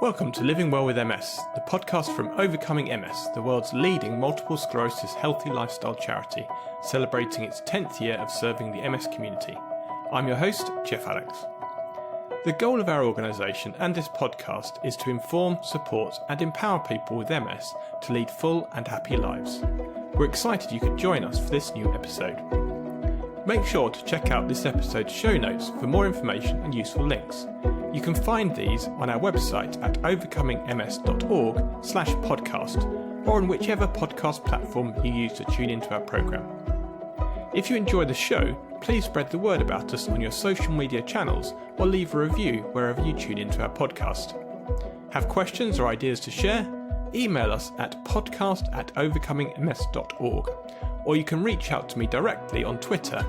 Welcome to Living Well with MS, the podcast from Overcoming MS, the world's leading multiple sclerosis healthy lifestyle charity, celebrating its 10th year of serving the MS community. I'm your host, Jeff Alex. The goal of our organisation and this podcast is to inform, support and empower people with MS to lead full and happy lives. We're excited you could join us for this new episode. Make sure to check out this episode's show notes for more information and useful links. You can find these on our website at overcomingms.org/podcast or on whichever podcast platform you use to tune into our programme. If you enjoy the show, please spread the word about us on your social media channels or leave a review wherever you tune into our podcast. Have questions or ideas to share? Email us at podcast@overcomingms.org, or you can reach out to me directly on Twitter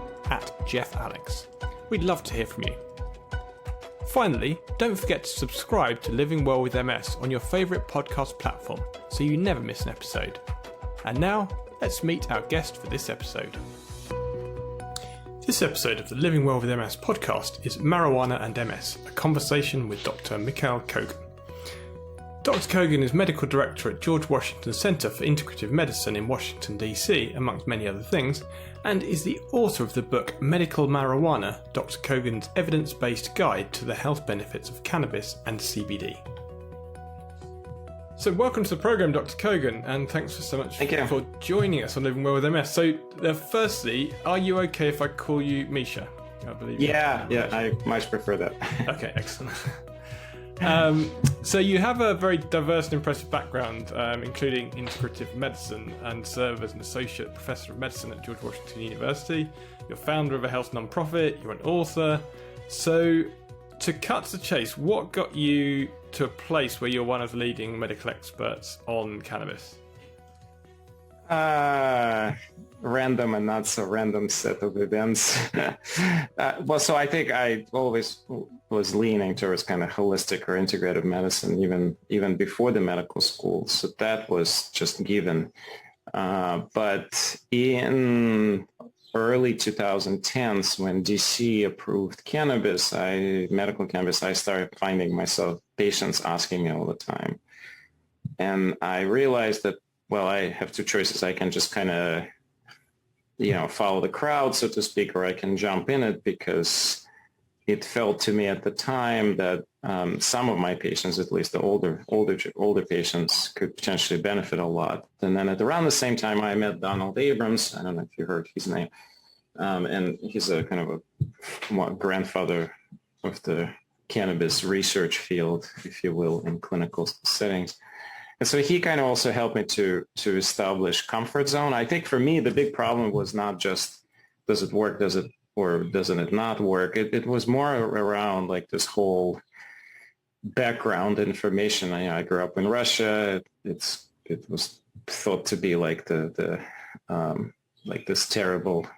@JeffAlex. We'd love to hear from you. Finally, don't forget to subscribe to Living Well with MS on your favourite podcast platform so you never miss an episode. And now, let's meet our guest for this episode. This episode of the Living Well with MS podcast is Marijuana and MS, a conversation with Dr. Mikhail Kogan. Dr. Kogan is Medical Director at George Washington Center for Integrative Medicine in Washington, D.C., amongst many other things, and is the author of the book Medical Marijuana, Dr. Kogan's Evidence-Based Guide to the Health Benefits of Cannabis and CBD. So welcome to the program, Dr. Kogan, and thanks so much for joining us on Living Well with MS. So firstly, are you okay if I call you Misha? I believe. Yeah, I much prefer that. Okay, excellent. So you have a very diverse and impressive background, including integrative medicine, and serve as an associate professor of medicine at George Washington University. You're founder of a health non-profit, you're an author. So to cut to the chase, what got you to a place where you're one of the leading medical experts on cannabis? Random and not so random set of events. So I think I always was leaning towards kind of holistic or integrative medicine, even before the medical school. So that was just given. But in early 2010s, when DC approved medical cannabis, I started finding myself patients asking me all the time. And I realized that, well, I have two choices. I can just kind of, follow the crowd, so to speak, or I can jump in it, because it felt to me at the time that some of my patients, at least the older patients, could potentially benefit a lot. And then at around the same time, I met Donald Abrams. I don't know if you heard his name. And he's a kind of a grandfather of the cannabis research field, if you will, in clinical settings. And so he kind of also helped me to establish comfort zone. I think for me, the big problem was not just, does it work, doesn't it not work? It was more around like this whole background information. I grew up in Russia. It was thought to be like like this terrible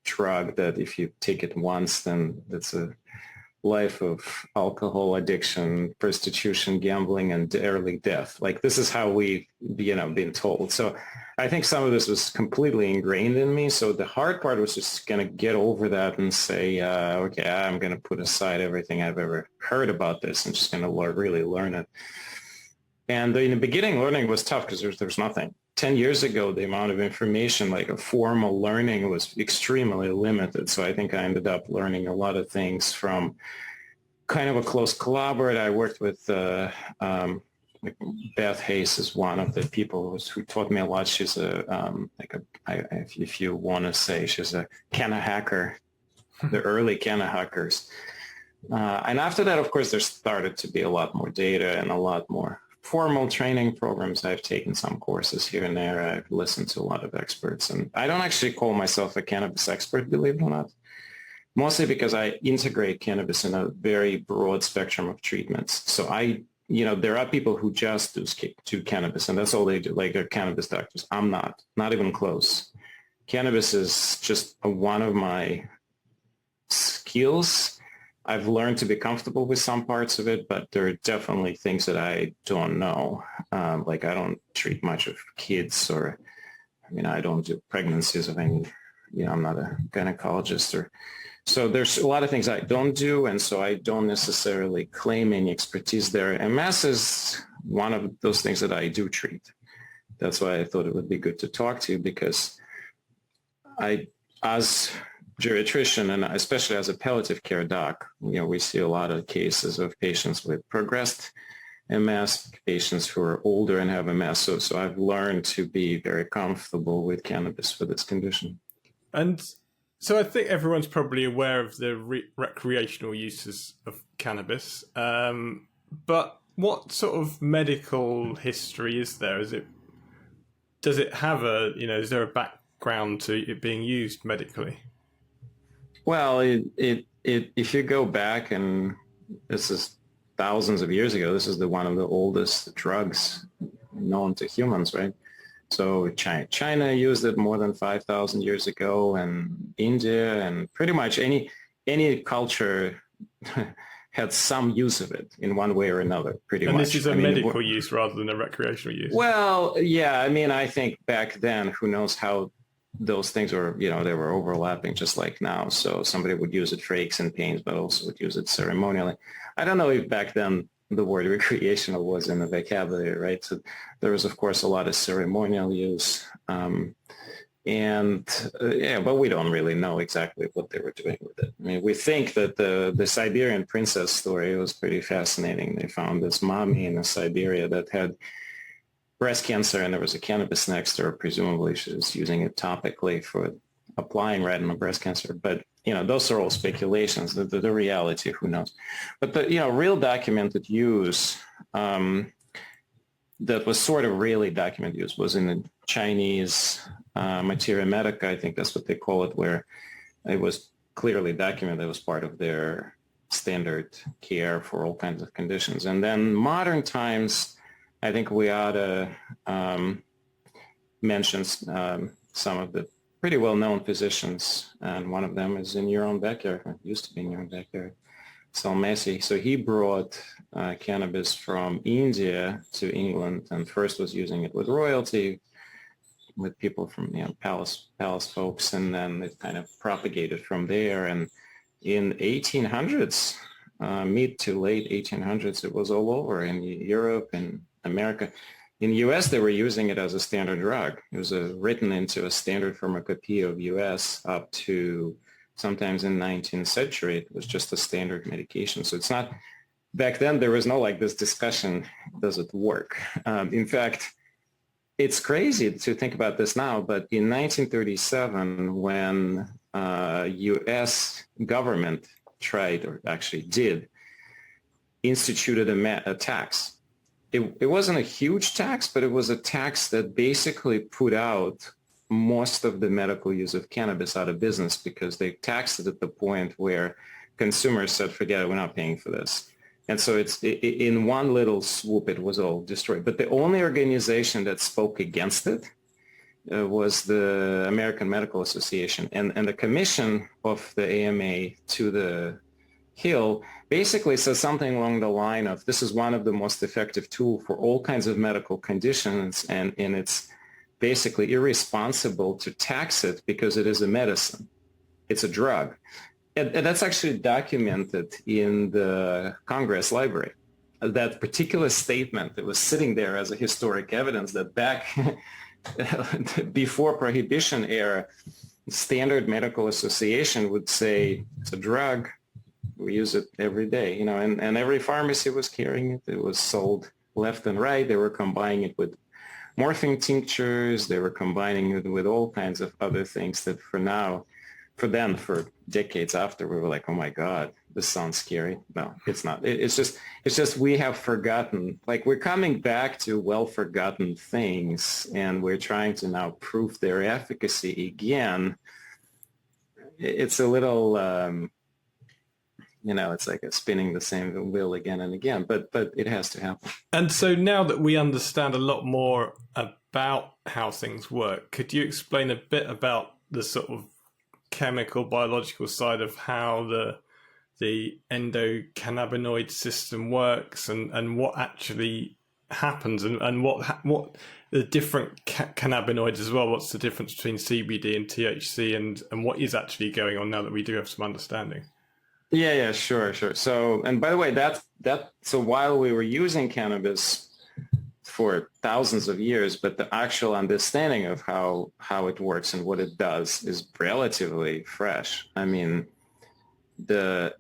drug that if you take it once, then it's a life of alcohol addiction, prostitution, gambling, and early death. Like, this is how we've been told. So I think some of this was completely ingrained in me. So the hard part was just going to get over that and say, okay, I'm going to put aside everything I've ever heard about this and just going to really learn it. And in the beginning, learning was tough because there's nothing. 10 years ago, the amount of information, like a formal learning, was extremely limited. So I think I ended up learning a lot of things from kind of a close collaborator. I worked with Beth Hayes is one of the people who taught me a lot. She's if you want to say, she's a canna hacker, the early canna hackers. And after that, of course, there started to be a lot more data and a lot more formal training programs. I've taken some courses here and there. I've listened to a lot of experts. And I don't actually call myself a cannabis expert, believe it or not, mostly because I integrate cannabis in a very broad spectrum of treatments. So there are people who just do cannabis, and that's all they do, like they're cannabis doctors. I'm not even close. Cannabis is just one of my skills. I've learned to be comfortable with some parts of it, but there are definitely things that I don't know. Like, I don't treat much of kids, I don't do pregnancies of any, I'm not a gynecologist or So there's a lot of things I don't do, and so I don't necessarily claim any expertise there. MS is one of those things that I do treat. That's why I thought it would be good to talk to you, because as geriatrician, and especially as a palliative care doc, we see a lot of cases of patients with progressed MS, patients who are older and have MS. So I've learned to be very comfortable with cannabis for this condition. And so I think everyone's probably aware of the recreational uses of cannabis. But what sort of medical history is there? Does it have is there a background to it being used medically? Well, if you go back, and this is thousands of years ago, this is one of the oldest drugs known to humans, right? So China used it more than 5,000 years ago, and India, and pretty much any culture had some use of it in one way or another, pretty much. And this is a medical use rather than a recreational use? Well, yeah, I think back then, who knows how those things were, they were overlapping just like now. So somebody would use it for aches and pains, but also would use it ceremonially. I don't know if back then the word recreational was in the vocabulary, right? So there was, of course, a lot of ceremonial use. But we don't really know exactly what they were doing with it. We think that the Siberian princess story was pretty fascinating. They found this mommy in Siberia that had breast cancer, and there was a cannabis next to her. Presumably she was using it topically for applying right on the breast cancer. But, those are all speculations. The reality, who knows? But the, real documented use that was sort of really documented use was in the Chinese materia medica, I think that's what they call it, where it was clearly documented. It was part of their standard care for all kinds of conditions. And then modern times, I think we ought to mention some of the pretty well-known physicians, and one of them is in your own backyard. It used to be in your own backyard, Salmasi. So he brought cannabis from India to England, and first was using it with royalty, with people from palace folks, and then it kind of propagated from there. And in 1800s, mid to late 1800s, it was all over in Europe and America. In the U.S., they were using it as a standard drug. It was written into a standard pharmacopoeia of U.S. up to sometimes in the 19th century. It was just a standard medication. So it's not, back then there was no this discussion, does it work? In fact, it's crazy to think about this now, but in 1937, when U.S. government tried, or actually did, instituted a tax. It wasn't a huge tax, but it was a tax that basically put out most of the medical use of cannabis out of business, because they taxed it at the point where consumers said, forget it, we're not paying for this. And so it's in one little swoop, it was all destroyed. But the only organization that spoke against it was the American Medical Association. And the commission of the AMA to the Hill basically says something along the line of, this is one of the most effective tools for all kinds of medical conditions, and it's basically irresponsible to tax it because it is a medicine. It's a drug. And that's actually documented in the Congress Library. That particular statement that was sitting there as a historic evidence that back before Prohibition era, Standard Medical Association would say, it's a drug. We use it every day, and every pharmacy was carrying it. It was sold left and right. They were combining it with morphine tinctures. They were combining it with all kinds of other things that for decades after, we were like, oh my God, this sounds scary. No, it's not. It's just we have forgotten, we're coming back to well-forgotten things, and we're trying to now prove their efficacy again. It's a little... it's like spinning the same wheel again and again, but it has to happen. And so now that we understand a lot more about how things work, could you explain a bit about the sort of chemical, biological side of how the endocannabinoid system works, and happens, and what the different cannabinoids as well? What's the difference between CBD and THC, and what is actually going on now that we do have some understanding? Yeah, sure. So, and by the way, so while we were using cannabis for thousands of years, but the actual understanding of how it works and what it does is relatively fresh. I mean, the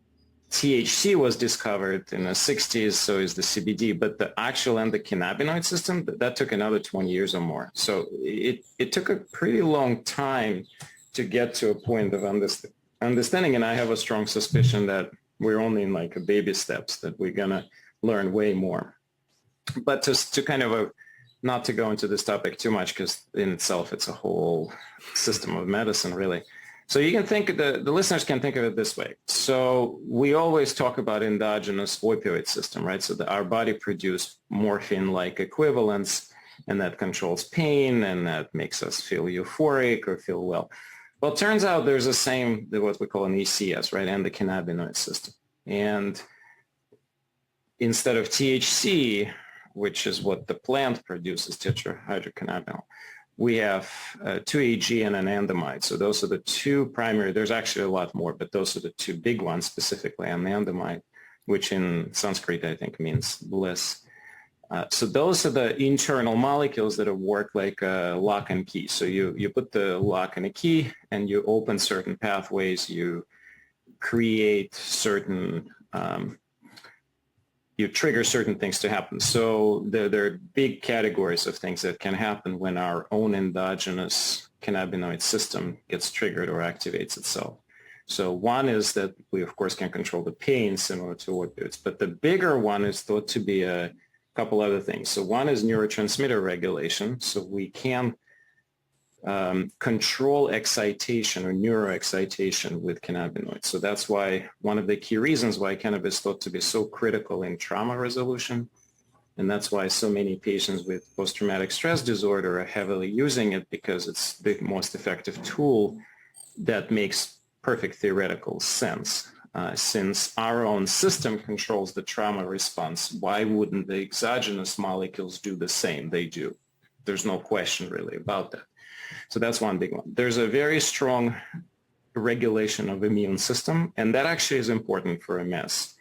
THC was discovered in the 60s, so is the CBD, but the actual endocannabinoid system, that took another 20 years or more. So it took a pretty long time to get to a point of understanding, and I have a strong suspicion that we're only in like a baby steps, that we're going to learn way more. But to kind of not to go into this topic too much, because in itself it's a whole system of medicine, really. So you can think, the listeners can think of it this way. So we always talk about endogenous opioid system, right? So our body produces morphine-like equivalents, and that controls pain, and that makes us feel euphoric or feel well. Well, it turns out there's the same, what we call an ECS, right? And the cannabinoid system. And instead of THC, which is what the plant produces, tetrahydrocannabinol, we have 2-AG and an anandamide. So those are the two primary. There's actually a lot more, but those are the two big ones, specifically anandamide, which in Sanskrit, I think, means bliss. So those are the internal molecules that work like a lock and key. So you put the lock and a key, and you open certain pathways, you create certain you trigger certain things to happen. So there are big categories of things that can happen when our own endogenous cannabinoid system gets triggered or activates itself. So one is that we, of course, can control the pain similar to opioids, but the bigger one is thought to be a couple other things. So one is neurotransmitter regulation. So we can control excitation or neuroexcitation with cannabinoids. So that's why one of the key reasons why cannabis is thought to be so critical in trauma resolution. And that's why so many patients with post-traumatic stress disorder are heavily using it, because it's the most effective tool that makes perfect theoretical sense. Since our own system controls the trauma response, why wouldn't the exogenous molecules do the same? They do. There's no question really about that. So that's one big one. There's a very strong regulation of immune system, and that actually is important for MS.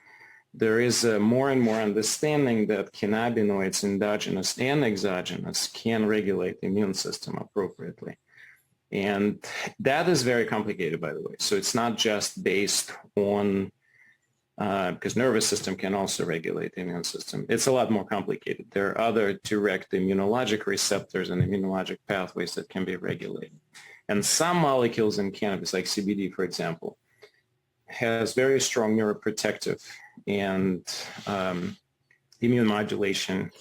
There is more and more understanding that cannabinoids, endogenous and exogenous, can regulate the immune system appropriately. And that is very complicated, by the way. So it's not just based on, because nervous system can also regulate the immune system. It's a lot more complicated. There are other direct immunologic receptors and immunologic pathways that can be regulated. And some molecules in cannabis, like CBD, for example, has very strong neuroprotective and immune modulation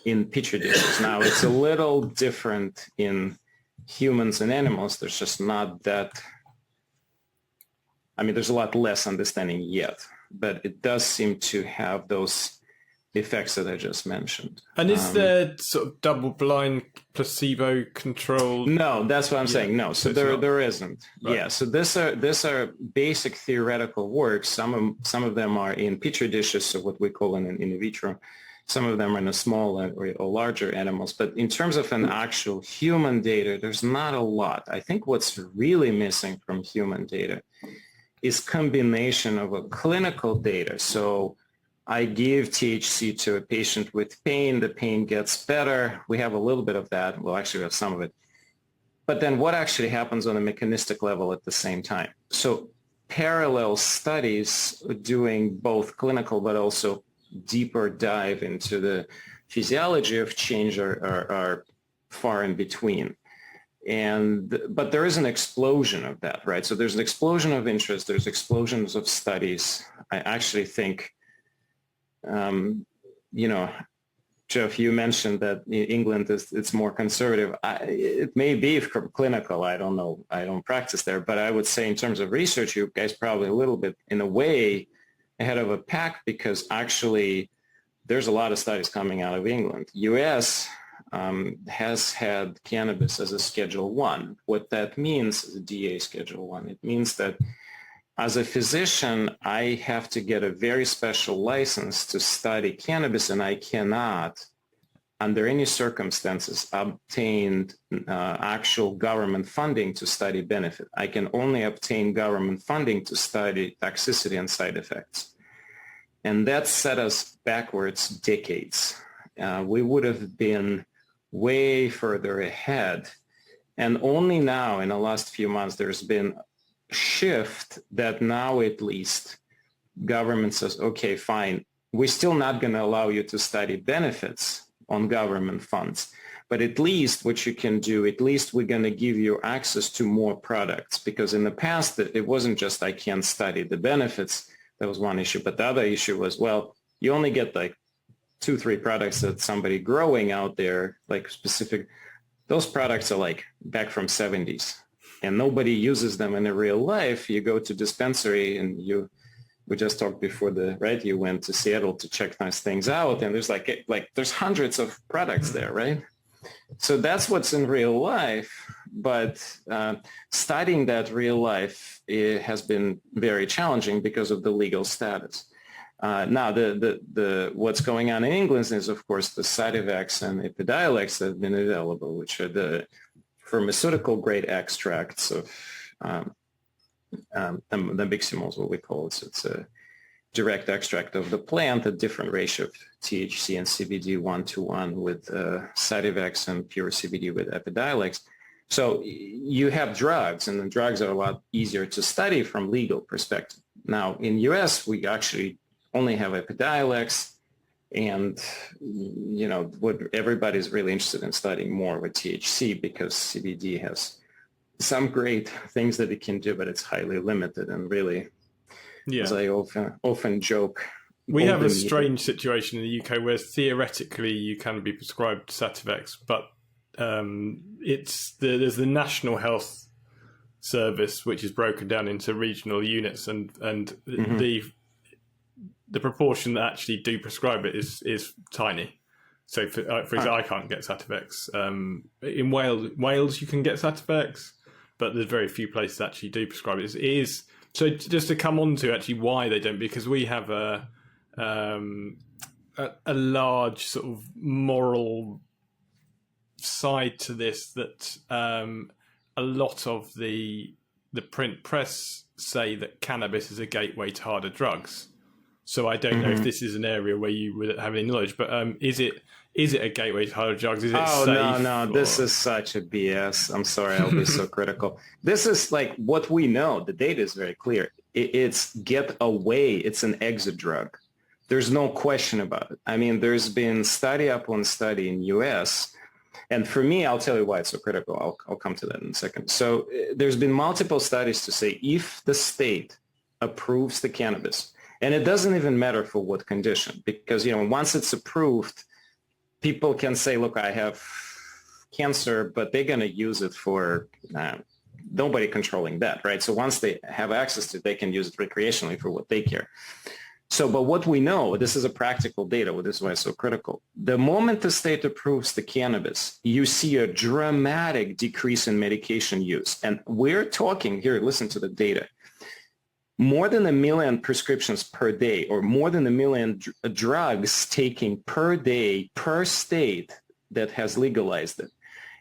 in petri dishes. Now, it's a little different in humans and animals. There's just not that, there's a lot less understanding yet, but it does seem to have those effects that I just mentioned. And is there sort of double-blind, placebo-controlled? No, that's what I'm saying. No, so there isn't. Right. Yeah, so these are basic theoretical works. Some of them are in petri dishes, so what we call in vitro. Some of them are in a small or larger animals. But in terms of an actual human data, there's not a lot. I think what's really missing from human data is combination of a clinical data. So I give THC to a patient with pain, the pain gets better. We have a little bit of that. Well, actually we have some of it. But then what actually happens on a mechanistic level at the same time? So parallel studies doing both clinical but also deeper dive into the physiology of change are far in between. But there is an explosion of that, right? So there's an explosion of interest. There's explosions of studies. I actually think, Jeff, you mentioned that England it's more conservative. It may be clinical. I don't know. I don't practice there. But I would say in terms of research, you guys probably a little bit, in a way, ahead of a pack, because actually there's a lot of studies coming out of England. U.S. Has had cannabis as a Schedule 1. What that means is a DA Schedule 1. It means that as a physician, I have to get a very special license to study cannabis, and I cannot under any circumstances, obtained actual government funding to study benefit. I can only obtain government funding to study toxicity and side effects. And that set us backwards decades. We would have been way further ahead. And only now, in the last few months, there's been a shift that now at least government says, okay, fine, we're still not going to allow you to study benefits on government funds, but at least what you can do, at least we're going to give you access to more products, because in the past it wasn't just I can't study the benefits. That was one issue, but the other issue was, well, you only get like 2-3 products that somebody growing out there, like specific, those products are like back from 70s and nobody uses them in a real life. You go to dispensary and we just talked before you went to Seattle to check nice things out, and there's there's hundreds of products there, right? So that's what's in real life, but studying that real life, it has been very challenging because of the legal status. Now, the what's going on in England is, of course, the Sativex and Epidiolex that have been available, which are the pharmaceutical grade extracts of the Biximol is what we call it. So it's a direct extract of the plant, a different ratio of THC and CBD 1:1 with Sativex and pure CBD with Epidiolex. So you have drugs, and the drugs are a lot easier to study from legal perspective. Now, in US, we actually only have Epidiolex, and what everybody's really interested in studying more with THC, because CBD has some great things that it can do, but it's highly limited. And really, as I often joke, we have a strange situation in the UK where theoretically you can be prescribed Sativex, but there's the National Health Service, which is broken down into regional units, and the proportion that actually do prescribe it is tiny. So, for example, I can't get Sativex. In Wales, you can get Sativex, but there's very few places that actually do prescribe it. It is so. Just to come on to actually why they don't, because we have a large sort of moral side to this, that a lot of the print press say that cannabis is a gateway to harder drugs. So I don't know if this is an area where you would have any knowledge, but is it a gateway to harder drugs? Is it safe? No, this is such a BS. I'm sorry, I'll be so critical. This is like what we know. The data is very clear. It's get away. It's an exit drug. There's no question about it. I mean, there's been study upon study in US. And for me, I'll tell you why it's so critical. I'll come to that in a second. So there's been multiple studies to say if the state approves the cannabis, and it doesn't even matter for what condition, because, once it's approved, people can say, look, I have cancer, but they're going to use it for nobody controlling that, right? So once they have access to it, they can use it recreationally for what they care. So, but what we know, this is a practical data, this is why it's so critical. The moment the state approves the cannabis, you see a dramatic decrease in medication use. And we're talking here, listen to the data. More than 1 million prescriptions per day, or more than 1 million drugs taken per day per state that has legalized it.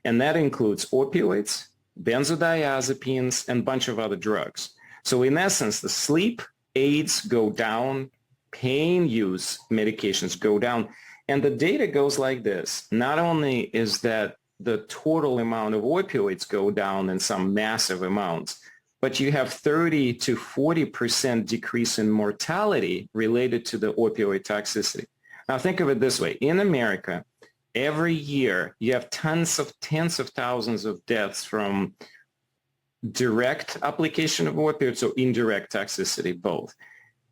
And that includes opioids, benzodiazepines, and a bunch of other drugs. So in essence, the sleep aids go down, pain use medications go down. And the data goes like this. Not only is that the total amount of opioids go down in some massive amounts, but you have 30 to 40% decrease in mortality related to the opioid toxicity. Now think of it this way. In America, every year you have tens of thousands of deaths from direct application of opioids or indirect toxicity, both.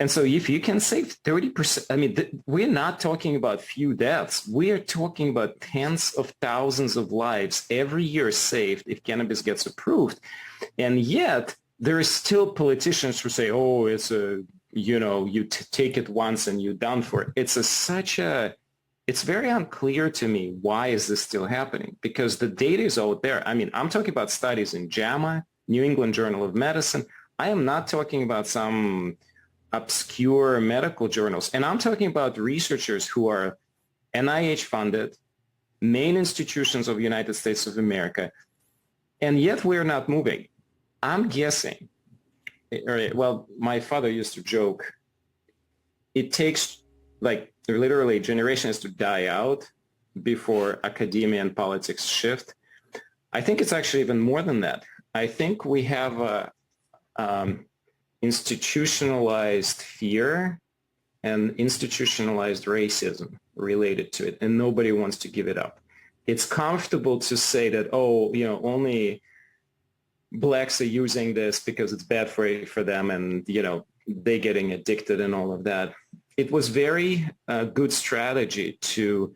And so if you can save 30%, we're not talking about few deaths. We are talking about tens of thousands of lives every year saved if cannabis gets approved. And yet there are still politicians who say, oh, it's you take it once and you're done for it. It's very unclear to me, why is this still happening? Because the data is out there. I'm talking about studies in JAMA, New England Journal of Medicine. I am not talking about some obscure medical journals. And I'm talking about researchers who are NIH funded, main institutions of the United States of America, and yet we're not moving. I'm guessing, well, my father used to joke, it takes like literally generations to die out before academia and politics shift. I think it's actually even more than that. I think we have a institutionalized fear and institutionalized racism related to it, and nobody wants to give it up. It's comfortable to say that, oh, only blacks are using this because it's bad for them, and they're getting addicted and all of that. It was very good strategy to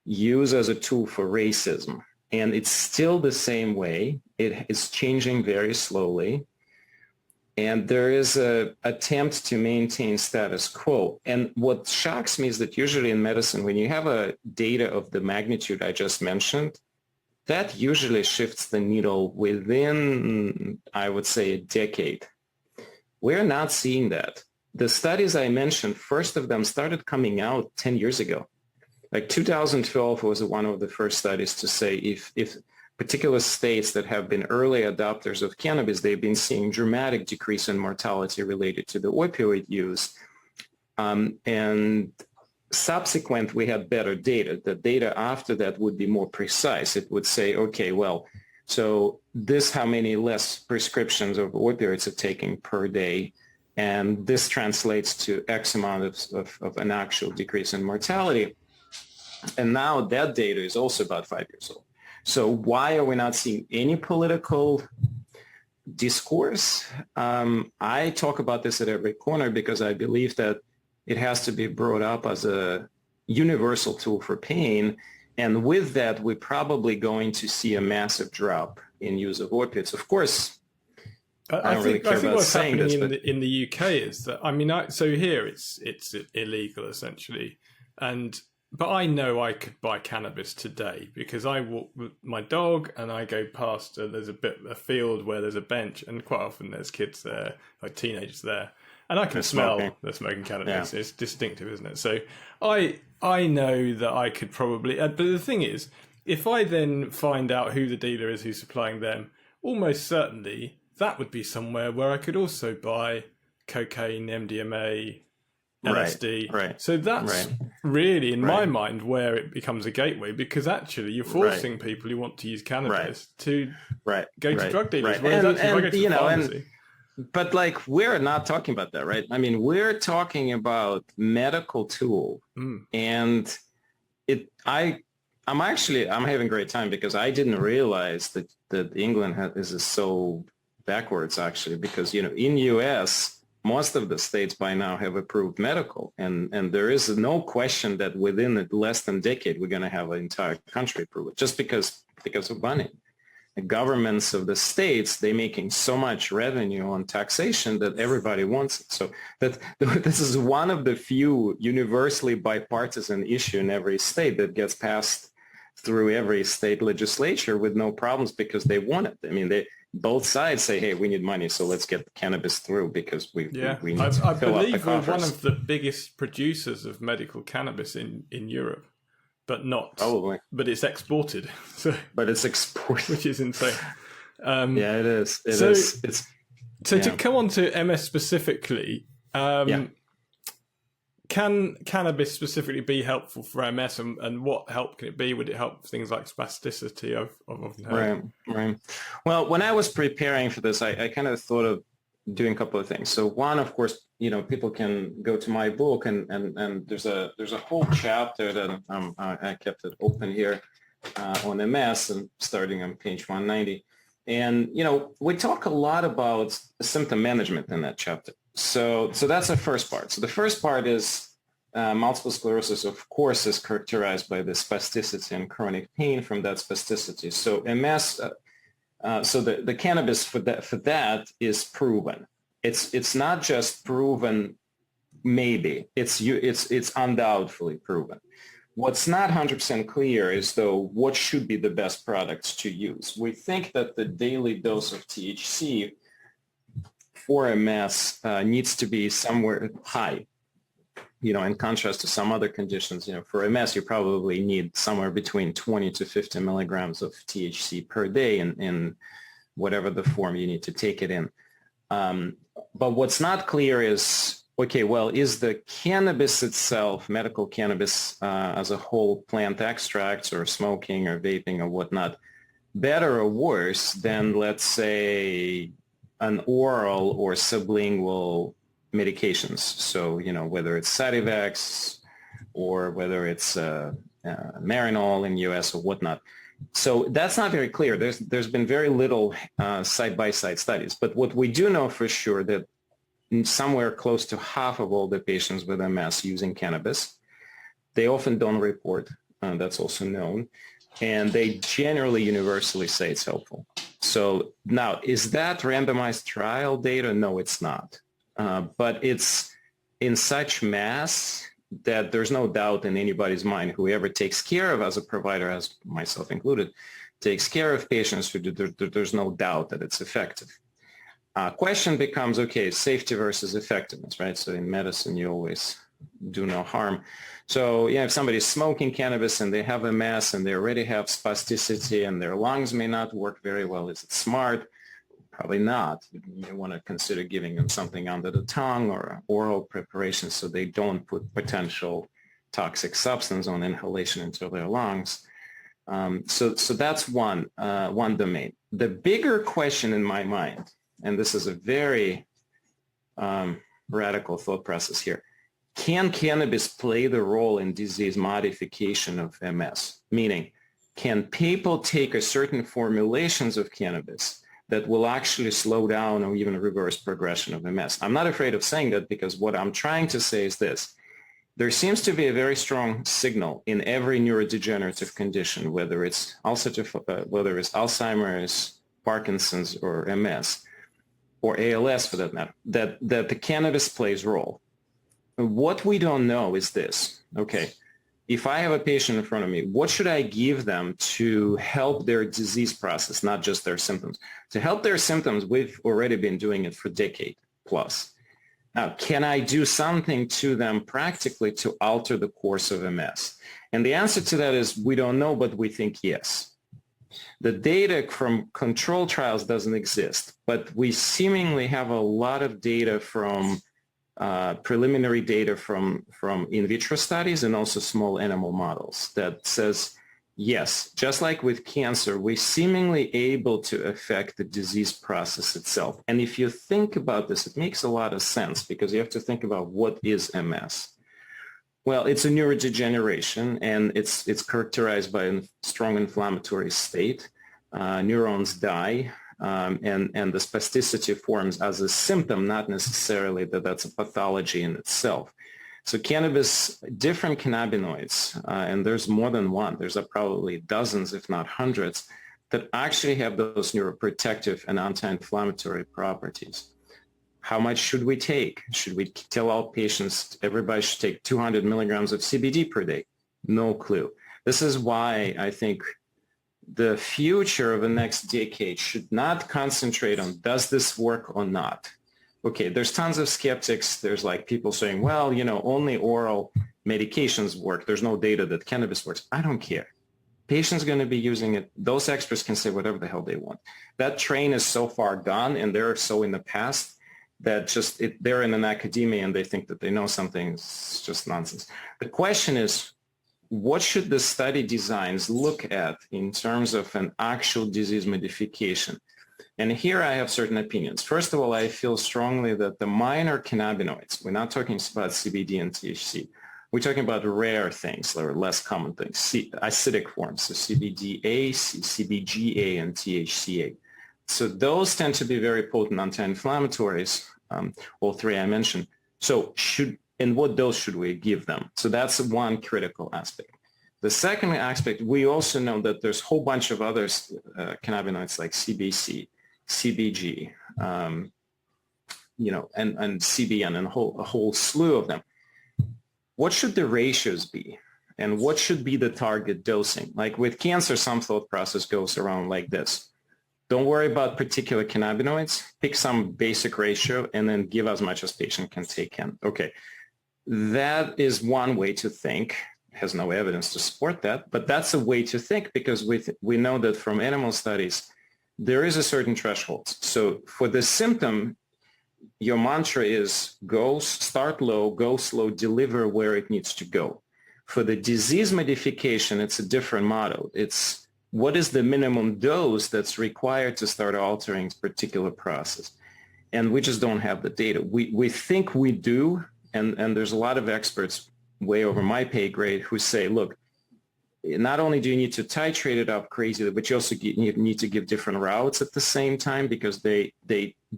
use as a tool for racism, and it's still the same way. It is changing very slowly. And there is an attempt to maintain status quo. And what shocks me is that usually in medicine, when you have a data of the magnitude I just mentioned, that usually shifts the needle within, I would say, a decade. We're not seeing that. The studies I mentioned, first of them started coming out 10 years ago. Like 2012 was one of the first studies to say if particular states that have been early adopters of cannabis, they've been seeing dramatic decrease in mortality related to the opioid use. And subsequent, we had better data. The data after that would be more precise. It would say, okay, well, so this how many less prescriptions of opioids are taking per day. And this translates to X amount of an actual decrease in mortality. And now that data is also about 5 years old. So why are we not seeing any political discourse? I talk about this at every corner because I believe that it has to be brought up as a universal tool for pain. And with that, we're probably going to see a massive drop in use of opiates. Of course, I don't really care about what's saying happening this. in the UK is that, so here it's illegal essentially. But I know I could buy cannabis today because I walk with my dog and I go past, there's a field where there's a bench, and quite often there's kids there, like teenagers there. And I can smell they're smoking cannabis. Yeah. It's distinctive, isn't it? So I know that I could probably, but the thing is, if I then find out who the dealer is who's supplying them, almost certainly that would be somewhere where I could also buy cocaine, MDMA, LSD. Right. So that's really, in my mind, where it becomes a gateway, because actually you're forcing people who want to use cannabis to go to drug dealers. Whereas actually, if I go to the pharmacy... But like, we're not talking about that, right? I mean, we're talking about medical tool, and I'm having a great time because I didn't realize that England is so backwards actually, because in US most of the states by now have approved medical, and there is no question that within less than a decade we're going to have an entire country approve it, just because of money. The governments of the states, they're making so much revenue on taxation that everybody wants it. So this is one of the few universally bipartisan issue in every state that gets passed through every state legislature with no problems because they want it. I mean, both sides say, hey, we need money, so let's get cannabis through because we need to fill up the coffers. I believe we're one of the biggest producers of medical cannabis in Europe. But not probably. But it's exported. But it's exported, which is insane. Yeah, it is. It is. To come on to MS specifically, can cannabis specifically be helpful for MS, and what help can it be? Would it help things like spasticity? I've often heard. Right. Well, when I was preparing for this, I kind of thought of doing a couple of things. So one, of course, people can go to my book, and there's a whole chapter that I kept it open here on MS, and starting on page 190. And we talk a lot about symptom management in that chapter. So that's the first part. So the first part is multiple sclerosis, of course, is characterized by the spasticity and chronic pain from that spasticity. So MS. So the cannabis for that is proven. It's not just proven, maybe it's undoubtedly proven. What's not 100% clear is though what should be the best products to use. We think that the daily dose of THC for MS needs to be somewhere high. in contrast to some other conditions, for MS, you probably need somewhere between 20 to 50 milligrams of THC per day in whatever the form you need to take it in. But what's not clear is, okay, well, is the cannabis itself, medical cannabis as a whole, plant extracts or smoking or vaping or whatnot, better or worse than, let's say, an oral or sublingual medications? So, whether it's Sativex or whether it's Marinol in the US or whatnot. So that's not very clear. There's been very little side-by-side studies. But what we do know for sure that somewhere close to half of all the patients with MS using cannabis, they often don't report. That's also known. And they generally universally say it's helpful. So now, is that randomized trial data? No, it's not. But it's in such mass that there's no doubt in anybody's mind, whoever takes care of, as a provider, as myself included, takes care of patients, there's no doubt that it's effective. Question becomes, okay, safety versus effectiveness, right? So in medicine, you always do no harm. So if somebody's smoking cannabis and they have MS and they already have spasticity and their lungs may not work very well, is it smart? Probably not. You may want to consider giving them something under the tongue or oral preparation so they don't put potential toxic substance on inhalation into their lungs. So that's one domain. The bigger question in my mind, and this is a very radical thought process here, can cannabis play the role in disease modification of MS? Meaning, can people take a certain formulations of cannabis that will actually slow down or even reverse progression of MS? I'm not afraid of saying that, because what I'm trying to say is this. There seems to be a very strong signal in every neurodegenerative condition, whether it's Alzheimer's, Parkinson's, or MS, or ALS for that matter, that the cannabis plays a role. What we don't know is this. Okay, if I have a patient in front of me, what should I give them to help their disease process, not just their symptoms? To help their symptoms, we've already been doing it for a decade plus. Now, can I do something to them practically to alter the course of MS? And the answer to that is we don't know, but we think yes. The data from control trials doesn't exist, but we seemingly have a lot of data from preliminary data from in vitro studies and also small animal models that says, yes, just like with cancer, we're seemingly able to affect the disease process itself. And if you think about this, it makes a lot of sense, because you have to think about what is MS. Well, it's a neurodegeneration, and it's characterized by a strong inflammatory state. Neurons die. And the spasticity forms as a symptom, not necessarily that's a pathology in itself. So cannabis, different cannabinoids, and there's more than one, there's probably dozens, if not hundreds, that actually have those neuroprotective and anti-inflammatory properties. How much should we take? Should we tell all patients everybody should take 200 milligrams of CBD per day? No clue. This is why I think the future of the next decade should not concentrate on does this work or not. Okay, there's tons of skeptics. There's like people saying, well, only oral medications work. There's no data that cannabis works. I don't care. Patients are going to be using it. Those experts can say whatever the hell they want. That train is so far gone, and they're so in the past that they're in an academia and they think that they know something. It's just nonsense. The question is, what should the study designs look at in terms of an actual disease modification? And here I have certain opinions. First of all, I feel strongly that the minor cannabinoids, we're not talking about CBD and THC. We're talking about rare things, or less common things, acidic forms, so CBDA, CBGA, and THCA. So those tend to be very potent anti-inflammatories, all three I mentioned. So in what dose should we give them? So that's one critical aspect. The second aspect, we also know that there's a whole bunch of other cannabinoids like CBC, CBG, and CBN, and a whole slew of them. What should the ratios be? And what should be the target dosing? Like with cancer, some thought process goes around like this. Don't worry about particular cannabinoids. Pick some basic ratio and then give as much as patient can take in. Okay. that is one way to think. Has no evidence to support that, but that's a way to think because we know that from animal studies, there is a certain threshold. So for the symptom, your mantra is start low, go slow, deliver where it needs to go. For the disease modification, it's a different model. It's what is the minimum dose that's required to start altering a particular process. And we just don't have the data. We think we do, and there's a lot of experts way over my pay grade who say, look, not only do you need to titrate it up crazily, but you also need to give different routes at the same time because they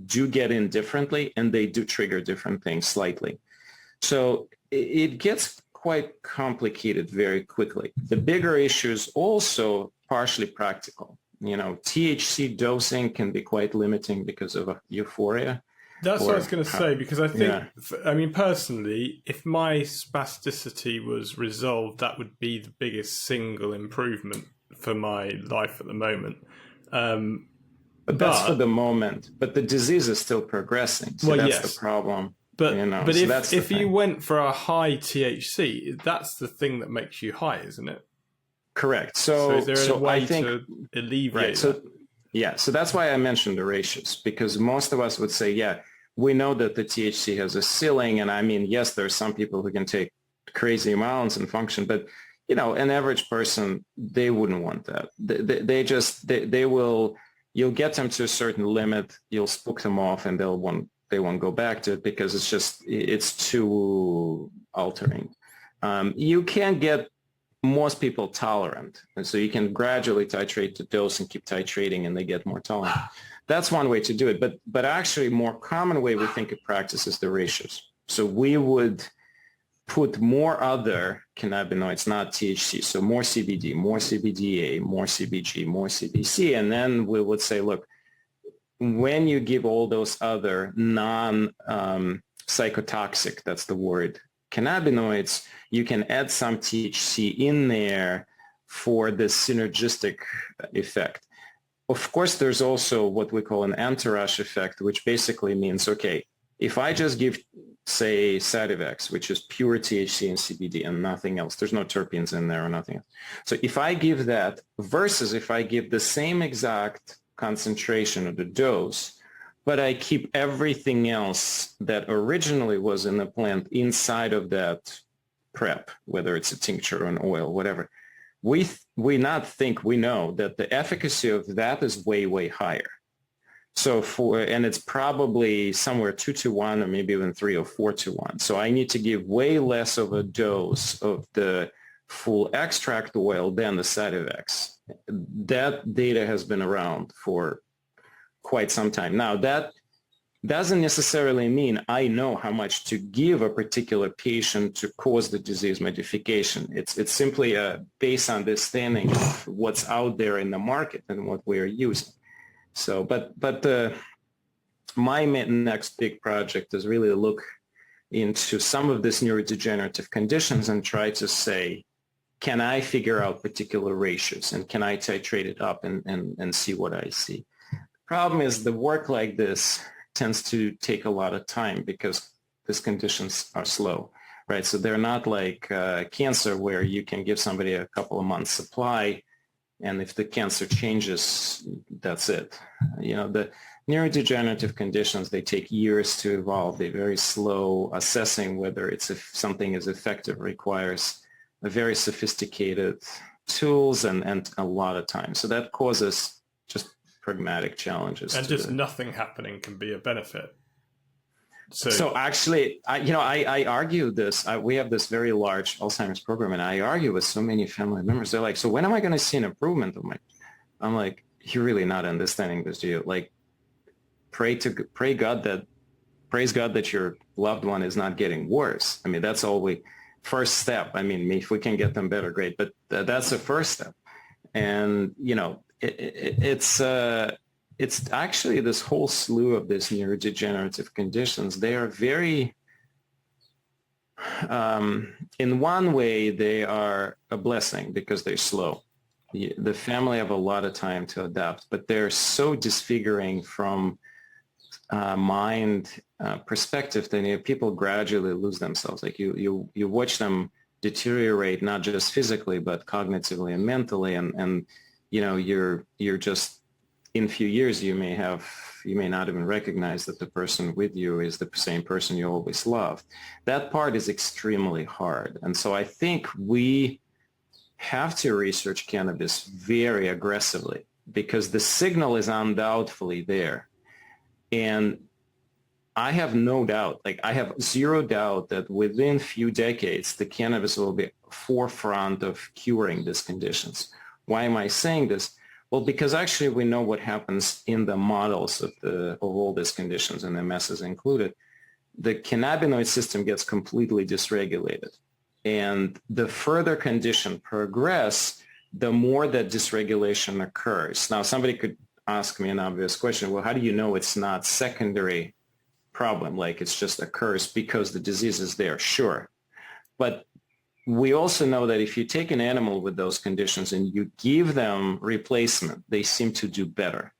do get in differently and they do trigger different things slightly. So it gets quite complicated very quickly. The bigger issues also partially practical. THC dosing can be quite limiting because of euphoria. That's what I was going to say, because I think, personally, if my spasticity was resolved, that would be the biggest single improvement for my life at the moment. But that's for the moment. But the disease is still progressing. So that's the problem. But if you went for a high THC, that's the thing that makes you high, isn't it? Correct. So is there a way to alleviate that? So that's why I mentioned the ratios, because most of us would say, we know that the THC has a ceiling. And I mean, yes, there are some people who can take crazy amounts and function, but, an average person, they wouldn't want that. You'll get them to a certain limit, you'll spook them off and they won't go back to it because it's too altering. You can get most people tolerant. And so you can gradually titrate the dose and keep titrating and they get more tolerant. That's one way to do it. But actually more common way we think of practice is the ratios. So we would put more other cannabinoids, not THC. So more CBD, more CBDA, more CBG, more CBC. And then we would say, look, when you give all those other non-psychotoxic, that's the word, cannabinoids, you can add some THC in there for the synergistic effect. Of course, there's also what we call an entourage effect, which basically means, okay, if I just give, say, Sativex, which is pure THC and CBD and nothing else, there's no terpenes in there or nothing else. So if I give that versus if I give the same exact concentration of the dose, but I keep everything else that originally was in the plant inside of that prep, whether it's a tincture or an oil, whatever, we know that the efficacy of that is way, way higher. So and it's probably somewhere 2-to-1 or maybe even 3 or 4-to-1. So I need to give way less of a dose of the full extract oil than the Sativex. That data has been around for quite some time. Now, that doesn't necessarily mean I know how much to give a particular patient to cause the disease modification. It's simply a base understanding of what's out there in the market and what we are using. So, but my next big project is really to look into some of these neurodegenerative conditions and try to say, can I figure out particular ratios and can I titrate it up and see what I see? Problem is the work like this tends to take a lot of time because these conditions are slow, right? So they're not like cancer where you can give somebody a couple of months supply and if the cancer changes, that's it. The neurodegenerative conditions, they take years to evolve. They're very slow. Assessing whether something is effective requires a very sophisticated tools and a lot of time. So that causes just pragmatic challenges. And just nothing happening can be a benefit. So actually, I argue this. We have this very large Alzheimer's program, and I argue with so many family members. They're like, so when am I going to see an improvement? I'm like, you're really not understanding this, do you? Like, praise God that your loved one is not getting worse. I mean, that's all first step. I mean, if we can get them better, great. But that's the first step. And, it's actually this whole slew of these neurodegenerative conditions. They are very, in one way, they are a blessing because they're slow. The family have a lot of time to adapt, but they're so disfiguring from mind perspective, then people gradually lose themselves. Like you watch them deteriorate, not just physically, but cognitively and mentally. And you're just, in a few years, you may not even recognize that the person with you is the same person you always loved. That part is extremely hard. And so I think we have to research cannabis very aggressively because the signal is undoubtedly there. And I have no doubt, I have zero doubt that within few decades, the cannabis will be forefront of curing these conditions. Why am I saying this? Well, because actually we know what happens in the models of all these conditions, and MS is included. The cannabinoid system gets completely dysregulated. And the further condition progress, the more that dysregulation occurs. Now, somebody could ask me an obvious question. Well, how do you know it's not secondary problem? Like it's just occurs because the disease is there? Sure. But we also know that if you take an animal with those conditions and you give them replacement, they seem to do better.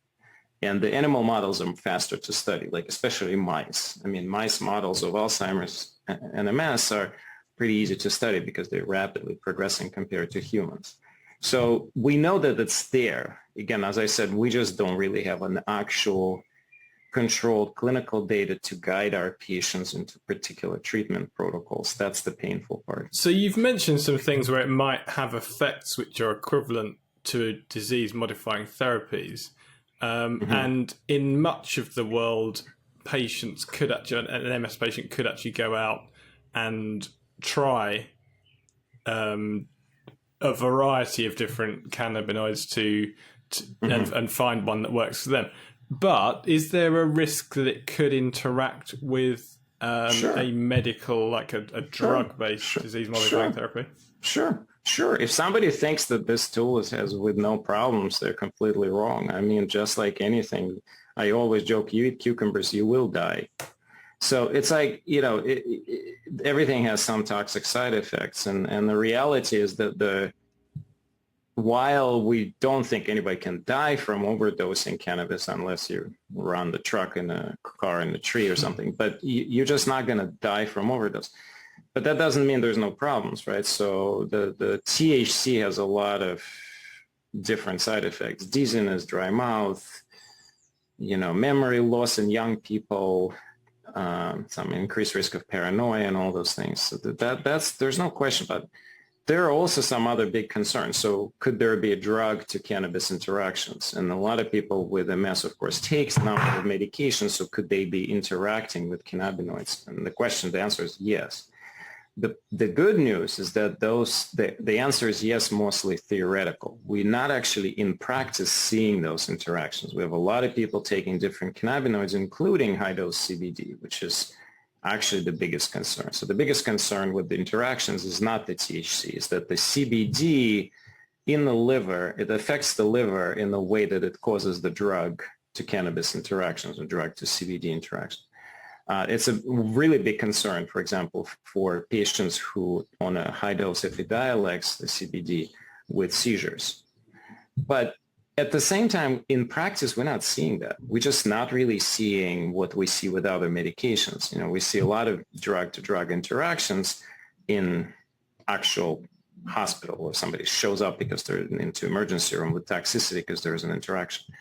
And the animal models are faster to study, like especially mice. I mean, mice models of Alzheimer's and MS are pretty easy to study because they're rapidly progressing compared to humans. So we know that it's there. Again, as I said, we just don't really have an actual controlled clinical data to guide our patients into particular treatment protocols. That's the painful part. So you've mentioned some things where it might have effects which are equivalent to disease-modifying therapies. And in much of the world, patients could actually, an MS patient could actually go out and try a variety of different cannabinoids and find one that works for them. But is there a risk that it could interact with a medical, like a drug-based disease-modifying therapy? Sure. If somebody thinks that this tool has with no problems, they're completely wrong. I mean, just like anything, I always joke, you eat cucumbers, you will die. So it's like, everything has some toxic side effects. And the reality is that while we don't think anybody can die from overdosing cannabis unless you run the truck in a car in a tree or something, but you're just not going to die from overdose. But that doesn't mean there's no problems, right? So the THC has a lot of different side effects: dizziness, dry mouth, memory loss in young people, some increased risk of paranoia and all those things. So there's no question about it. There are also some other big concerns. So could there be a drug to cannabis interactions? And a lot of people with MS, of course, takes a number of medications. So could they be interacting with cannabinoids? And the answer is yes. The good news is that the answer is yes, mostly theoretical. We're not actually in practice seeing those interactions. We have a lot of people taking different cannabinoids, including high-dose CBD, which is actually the biggest concern. So the biggest concern with the interactions is not the THC, is that the CBD in the liver, it affects the liver in the way that it causes the drug to cannabis interactions or drug to CBD interactions. It's a really big concern, for example, for patients who on a high dose Epidiolex, the CBD, with seizures. But at the same time, in practice, we're not seeing that. We're just not really seeing what we see with other medications. We see a lot of drug-to-drug interactions in actual hospital where somebody shows up because they're into emergency room with toxicity because there's an interaction.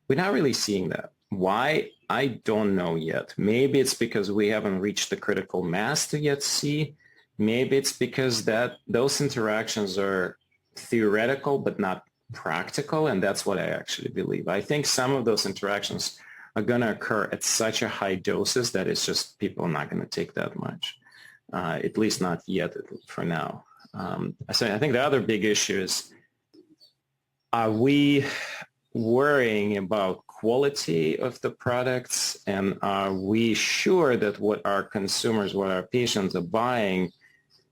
We're not really seeing that. Why? I don't know yet. Maybe it's because we haven't reached the critical mass to yet see. Maybe it's because those interactions are theoretical but not practical, and that's what I actually believe. I think some of those interactions are going to occur at such a high doses that it's just people are not going to take that much, at least not yet for now. So I think the other big issue is, are we worrying about quality of the products, and are we sure that what our consumers, what our patients are buying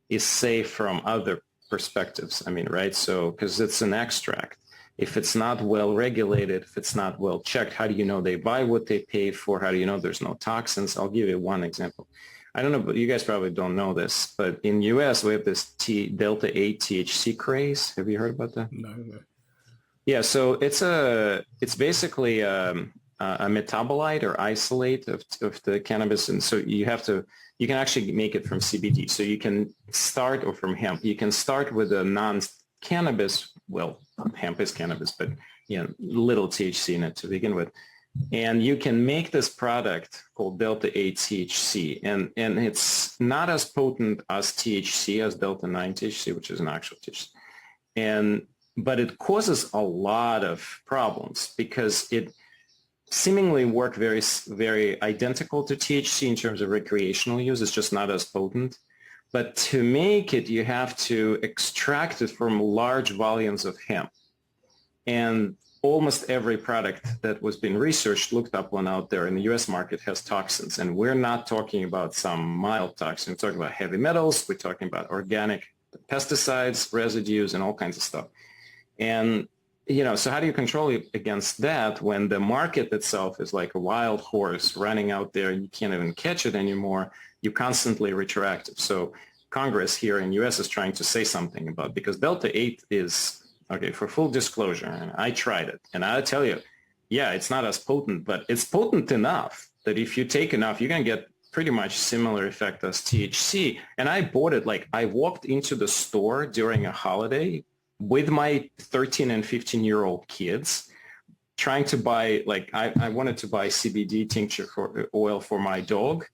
is safe from other perspectives? I mean, right? So, because it's an extract. If it's not well regulated, if it's not well checked, how do you know they buy what they pay for? How do you know there's no toxins? I'll give you one example. I don't know, but you guys probably don't know this, but in US, we have this Delta 8 THC craze. Have you heard about that? No. Yeah, so it's basically a metabolite or isolate of the cannabis. And so you can actually make it from CBD. So you can start, or from hemp, you can start with a non-cannabis, well, hemp is cannabis, but little THC in it to begin with. And you can make this product called delta-8 THC. And it's not as potent as THC, as delta-9 THC, which is an actual THC. But it causes a lot of problems because it seemingly work very, very identical to THC in terms of recreational use. It's just not as potent. But to make it, you have to extract it from large volumes of hemp. And almost every product that was being researched, looked up one out there in the U.S. market has toxins. And we're not talking about some mild toxins. We're talking about heavy metals. We're talking about organic pesticides, residues, and all kinds of stuff. And, so how do you control it against that when the market itself is like a wild horse running out there and you can't even catch it anymore? You're constantly retroactive. So Congress here in the U.S. is trying to say something about, because delta-8 is, okay, for full disclosure, and I tried it, and I'll tell you, yeah, it's not as potent, but it's potent enough that if you take enough, you're going to get pretty much similar effect as THC. And I bought it, like I walked into the store during a holiday with my 13 and 15-year-old kids trying to buy, like I wanted to buy CBD tincture for oil for my dog.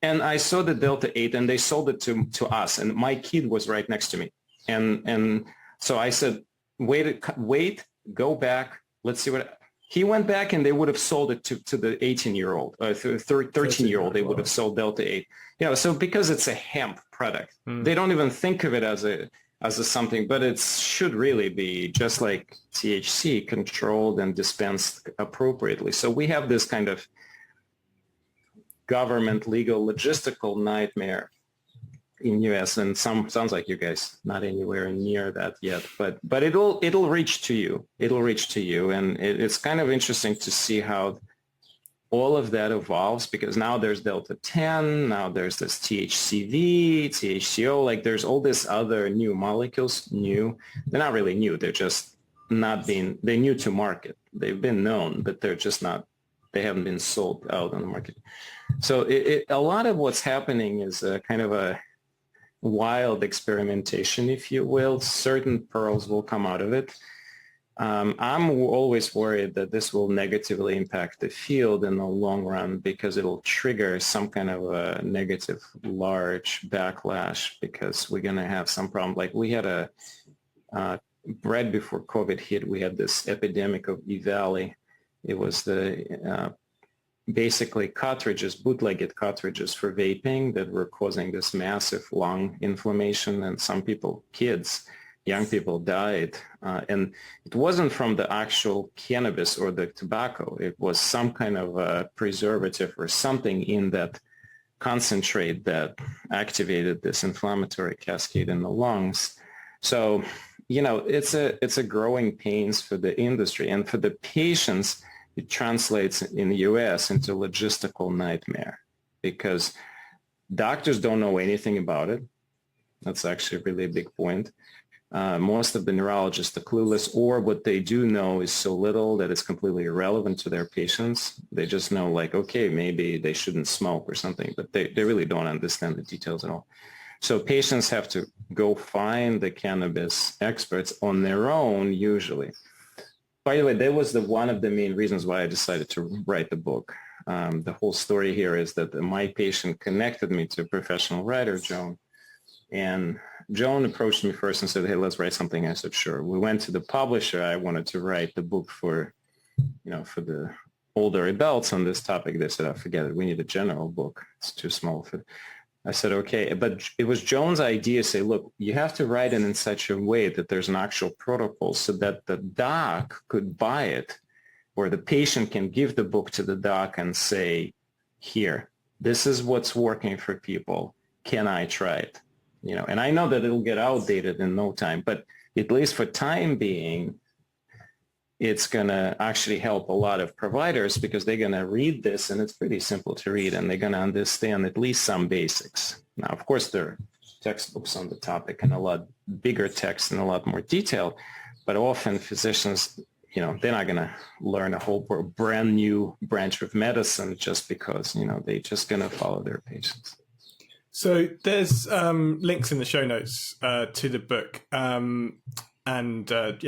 And I saw the delta-8 and they sold it to us. And my kid was right next to me. And so I said, wait, go back. Let's see what he went back, and they would have sold it to the 18-year-old, 13-year-old. They would have sold delta-8. So because it's a hemp product, they don't even think of it as a something, but it should really be just like THC, controlled and dispensed appropriately. So we have this kind of government, legal, logistical nightmare in U.S. and sounds like you guys not anywhere near that yet, but it'll reach to you. It'll reach to you, and it's kind of interesting to see how all of that evolves, because now there's delta-10, now there's this THCV, THCO, like there's all this other new molecules. They're not really new. They're just they're new to market. They've been known, but they haven't been sold out on the market. So a lot of what's happening is a kind of a wild experimentation, if you will. Certain pearls will come out of it. I'm always worried that this will negatively impact the field in the long run, because it'll trigger some kind of a negative, large backlash, because we're going to have some problem. Like we had right before COVID hit, we had this epidemic of E-Valley. It was basically bootlegged cartridges for vaping that were causing this massive lung inflammation, and some people, young people died. And it wasn't from the actual cannabis or the tobacco. It was some kind of a preservative or something in that concentrate that activated this inflammatory cascade in the lungs. So, it's a growing pains for the industry, and for the patients, it translates in the U.S. into logistical nightmare, because doctors don't know anything about it. That's actually a really big point. Most of the neurologists are clueless, or what they do know is so little that it's completely irrelevant to their patients. They just know, like, okay, maybe they shouldn't smoke or something, but they really don't understand the details at all. So patients have to go find the cannabis experts on their own, usually. By the way, that was one of the main reasons why I decided to write the book. The whole story here is that my patient connected me to a professional writer, Joan. And Joan approached me first and said, hey, let's write something. I said, sure. We went to the publisher. I wanted to write the book for the older adults on this topic. They said, forget it. We need a general book. It's too small for. I said, okay. But it was Joan's idea to say, look, you have to write it in such a way that there's an actual protocol so that the doc could buy it, or the patient can give the book to the doc and say, here, this is what's working for people. Can I try it? And I know that it'll get outdated in no time, but at least for time being, it's going to actually help a lot of providers, because they're going to read this, and it's pretty simple to read, and they're going to understand at least some basics. Now, of course, there are textbooks on the topic and a lot bigger text and a lot more detail, but often physicians they're not going to learn a whole brand new branch of medicine just because, they're just going to follow their patients. So there's links in the show notes to the book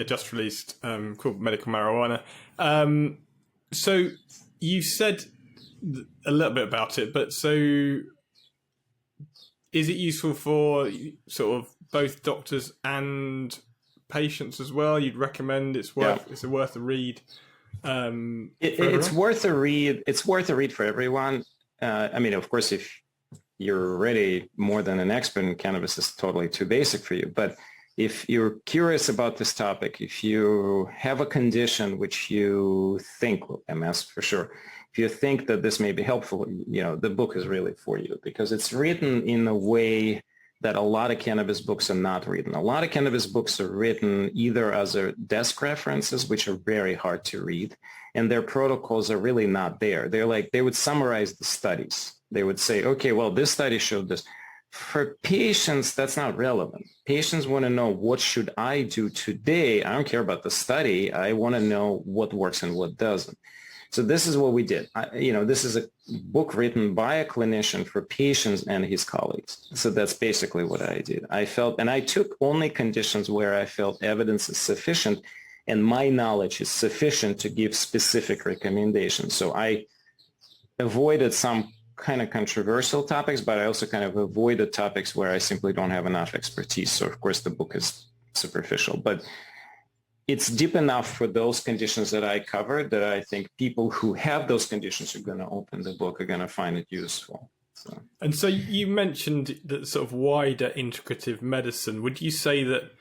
just released called Medical Marijuana. So you said a little bit about it, but so is it useful for sort of both doctors and patients as well? You'd recommend it's worth a read. It's worth a read. It's worth a read for everyone. Of course, if you're already more than an expert in cannabis, is totally too basic for you. But if you're curious about this topic, if you have a condition which you think, MS for sure, if you think that this may be helpful, the book is really for you, because it's written in a way that a lot of cannabis books are not written. A lot of cannabis books are written either as desk references, which are very hard to read, and their protocols are really not there. They would summarize the studies. They would say, okay, well, this study showed this. For patients, that's not relevant. Patients want to know, what should I do today? I don't care about the study. I want to know what works and what doesn't. So this is what we did. This is a book written by a clinician for patients and his colleagues. So that's basically what I did. I took only conditions where I felt evidence is sufficient and my knowledge is sufficient to give specific recommendations. So I avoided some kind of controversial topics, but I also kind of avoided topics where I simply don't have enough expertise. So of course the book is superficial, but it's deep enough for those conditions that I covered that I think people who have those conditions are going to open the book, are going to find it useful. And so you mentioned that sort of wider integrative medicine. Would you say that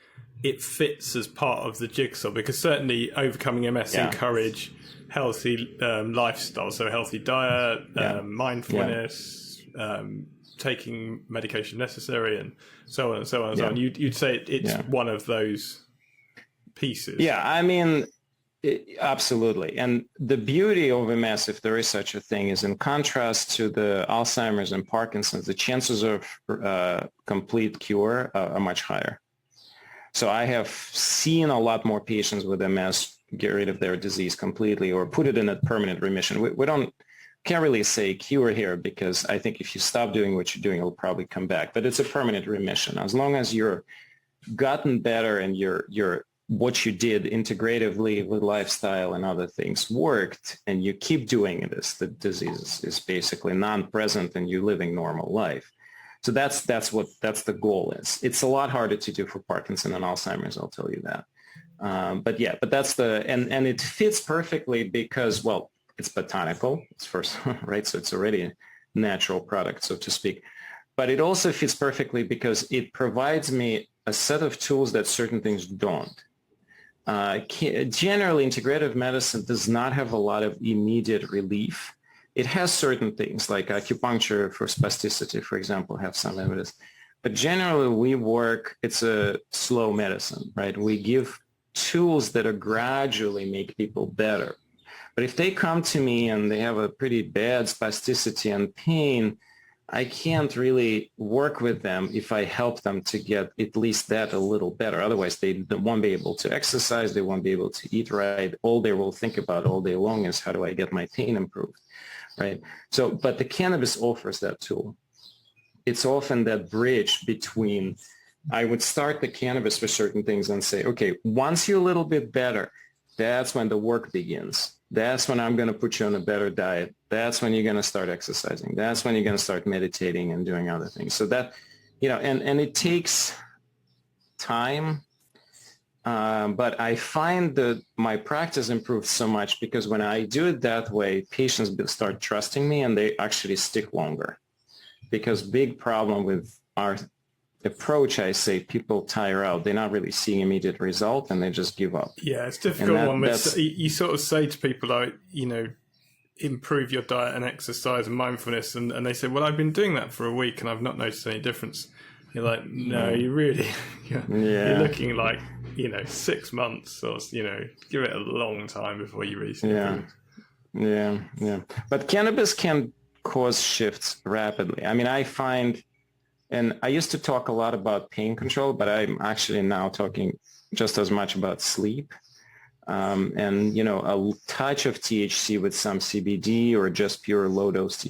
it fits as part of the jigsaw? Because certainly Overcoming MS encourage healthy lifestyle, so healthy diet, mindfulness, taking medication necessary, and so on and so on and so on. You'd say it's one of those pieces. Yeah, absolutely. And the beauty of MS, if there is such a thing, is in contrast to the Alzheimer's and Parkinson's, the chances of complete cure are much higher. So I have seen a lot more patients with MS get rid of their disease completely or put it in a permanent remission. We can't really say cure here, because I think if you stop doing what you're doing, it'll probably come back. But it's a permanent remission. As long as you're gotten better and what you did integratively with lifestyle and other things worked, and you keep doing this, the disease is basically non-present and you're living normal life. So that's the goal is. It's a lot harder to do for Parkinson and Alzheimer's, I'll tell you that. But that's and it fits perfectly because, well, it's botanical. It's first, right? So it's already a natural product, so to speak. But it also fits perfectly because it provides me a set of tools that certain things don't. Generally, integrative medicine does not have a lot of immediate relief. It has certain things like acupuncture for spasticity, for example, have some evidence. But generally, it's a slow medicine, right? We give tools that are gradually make people better. But if they come to me and they have a pretty bad spasticity and pain, I can't really work with them if I help them to get at least that a little better. Otherwise, they won't be able to exercise. They won't be able to eat right. All they will think about all day long is, how do I get my pain improved, right? So, but the cannabis offers that tool. It's often that bridge between, I would start the cannabis for certain things and say, okay, once you're a little bit better, that's when the work begins. That's when I'm going to put you on a better diet. That's when you're going to start exercising. That's when you're going to start meditating and doing other things. So that, and it takes time. But I find that my practice improves so much because when I do it that way, patients start trusting me and they actually stick longer. Because big problem with our approach, I say, people tire out. They're not really seeing immediate result and they just give up. Yeah, it's difficult. You sort of say to people like, improve your diet and exercise and mindfulness, and they say, well, I've been doing that for a week and I've not noticed any difference. You're like, no, you really, you're looking like, 6 months or, give it a long time before you really see it. Yeah. But cannabis can cause shifts rapidly. I find, and I used to talk a lot about pain control, but I'm actually now talking just as much about sleep. and, a touch of THC with some CBD or just pure low dose,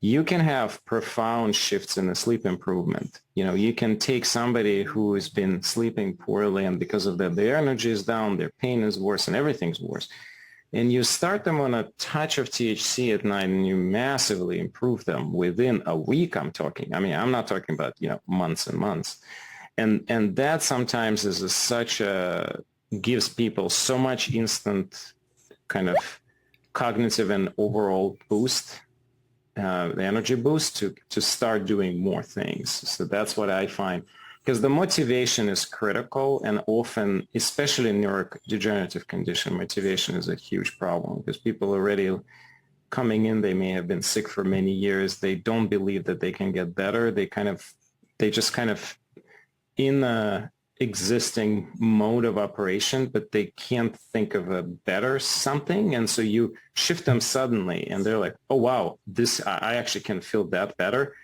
you can have profound shifts in the sleep improvement. You can take somebody who has been sleeping poorly, and because of that, their energy is down, their pain is worse, and everything's worse. And you start them on a touch of THC at night, and you massively improve them within a week, I'm talking. I mean, I'm not talking about, months and months. And that sometimes gives people so much instant kind of cognitive and overall boost, the energy boost to start doing more things. So that's what I find, because the motivation is critical, and often, especially in neurodegenerative condition, motivation is a huge problem because people already coming in, they may have been sick for many years. They don't believe that they can get better. They just kind of in a existing mode of operation, but they can't think of a better something. And so you shift them suddenly and they're like, oh, wow, I actually can feel that better.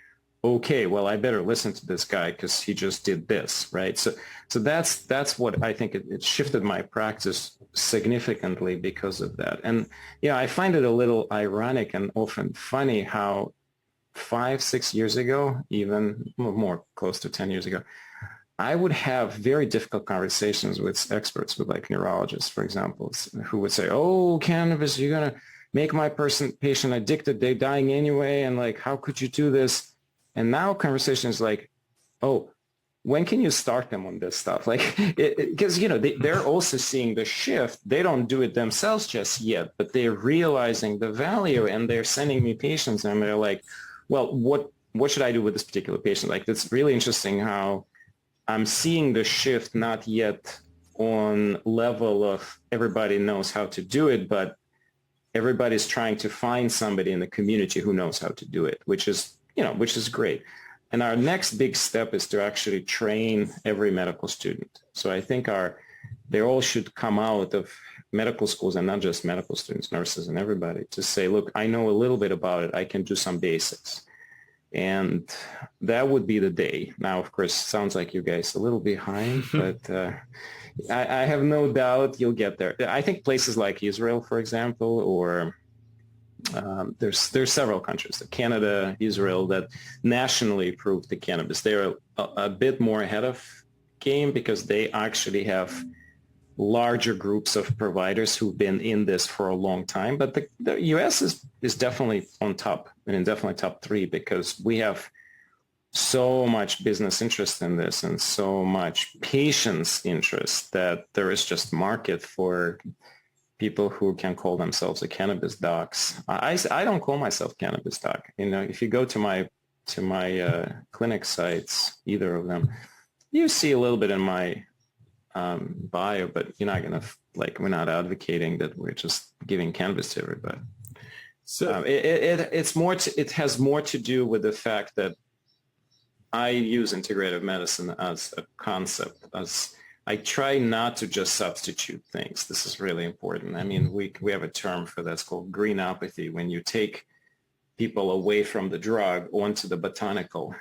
Okay, well, I better listen to this guy because he just did this, right? So that's what I think it shifted my practice significantly because of that. And I find it a little ironic and often funny how 5-6 years ago, even more close to 10 years ago, I would have very difficult conversations with experts, with like neurologists, for example, who would say, oh, cannabis, you're going to make my patient addicted. They're dying anyway. And like, how could you do this? And now conversation is like, oh, when can you start them on this stuff? Like, because, they're also seeing the shift. They don't do it themselves just yet, but they're realizing the value, and they're sending me patients and they're like, well, what should I do with this particular patient? Like, it's really interesting how I'm seeing the shift, not yet on level of everybody knows how to do it, but everybody's trying to find somebody in the community who knows how to do it, which is great. And our next big step is to actually train every medical student. So I think they all should come out of medical schools, and not just medical students, nurses and everybody, to say, look, I know a little bit about it. I can do some basics. And that would be the day. Now, of course, sounds like you guys a little behind, but I have no doubt you'll get there. I think places like Israel, for example, or there's several countries, Canada, Israel, that nationally approved the cannabis. They're a bit more ahead of game because they actually have larger groups of providers who've been in this for a long time. But the U.S. is definitely on top, and definitely top 3, because we have so much business interest in this and so much patients interest that there is just market for people who can call themselves a cannabis docs. I don't call myself cannabis doc. If you go to my clinic sites, either of them, you see a little bit in my bio, but you're not gonna we're not advocating that we're just giving cannabis to everybody. So it has more to do with the fact that I use integrative medicine as a concept. As I try not to just substitute things. This is really important. I mean, we have a term for that. It's called greenopathy. When you take people away from the drug onto the botanical,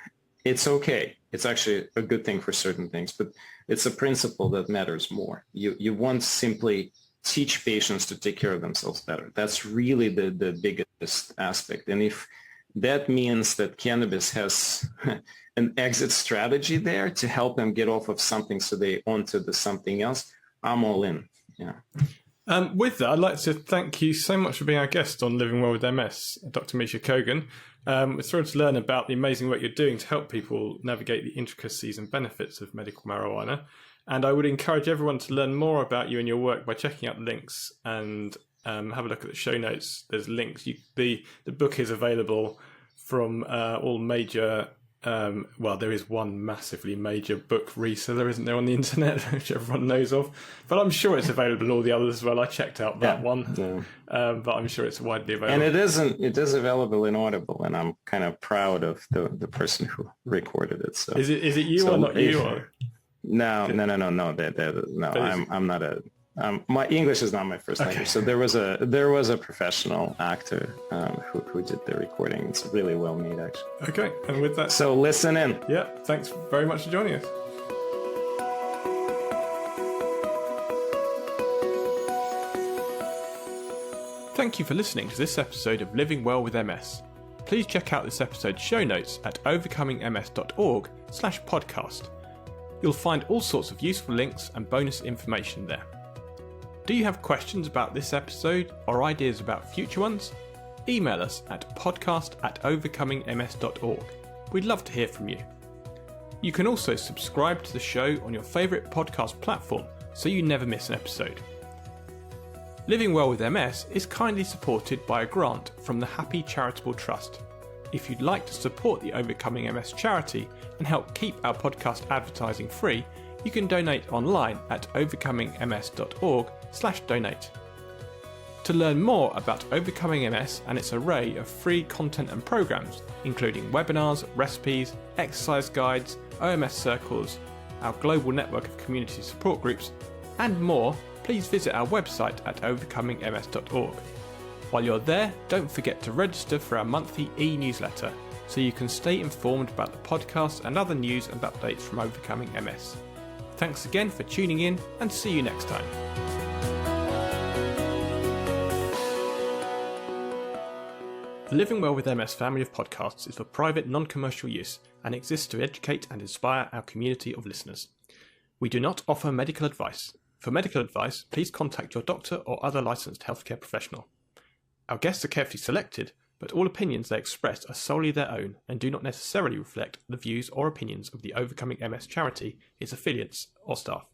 it's okay. It's actually a good thing for certain things, but it's a principle that matters more. You won't simply teach patients to take care of themselves better. That's really the biggest aspect. And if that means that cannabis has an exit strategy there to help them get off of something so they onto the something else, I'm all in. Yeah. With that, I'd like to thank you so much for being our guest on Living Well with MS, Dr. Mikhail Kogan. We're thrilled to learn about the amazing work you're doing to help people navigate the intricacies and benefits of medical marijuana. And I would encourage everyone to learn more about you and your work by checking out the links and have a look at the show notes. There's links. The book is available from all major... there is one massively major book reseller, isn't there, on the internet, which everyone knows of. But I'm sure it's available in all the others as well. I checked out that one, but I'm sure it's widely available. And it is available in Audible, and I'm kind of proud of the person who recorded it. So is it you or not you? Or? No. I'm not a. My English is not my first language, so there was a professional actor who did the recording. It's really well made, actually. Okay, and with that, so listen in. Yeah, thanks very much for joining us. Thank you for listening to this episode of Living Well with MS. Please check out this episode's show notes at overcomingms.org/podcast. You'll find all sorts of useful links and bonus information there. Do you have questions about this episode or ideas about future ones? Email us at podcast@overcomingms.org. We'd love to hear from you. You can also subscribe to the show on your favourite podcast platform so you never miss an episode. Living Well with MS is kindly supported by a grant from the Happy Charitable Trust. If you'd like to support the Overcoming MS charity and help keep our podcast advertising free, you can donate online at overcomingms.org/donate. To learn more about Overcoming MS and its array of free content and programs, including webinars, recipes, exercise guides, OMS circles, our global network of community support groups, and more, please visit our website at overcomingms.org. While you're there, don't forget to register for our monthly e-newsletter so you can stay informed about the podcast and other news and updates from Overcoming MS. Thanks again for tuning in, and see you next time. The Living Well with MS family of podcasts is for private, non-commercial use and exists to educate and inspire our community of listeners. We do not offer medical advice. For medical advice, please contact your doctor or other licensed healthcare professional. Our guests are carefully selected, but all opinions they express are solely their own and do not necessarily reflect the views or opinions of the Overcoming MS charity, its affiliates, or staff.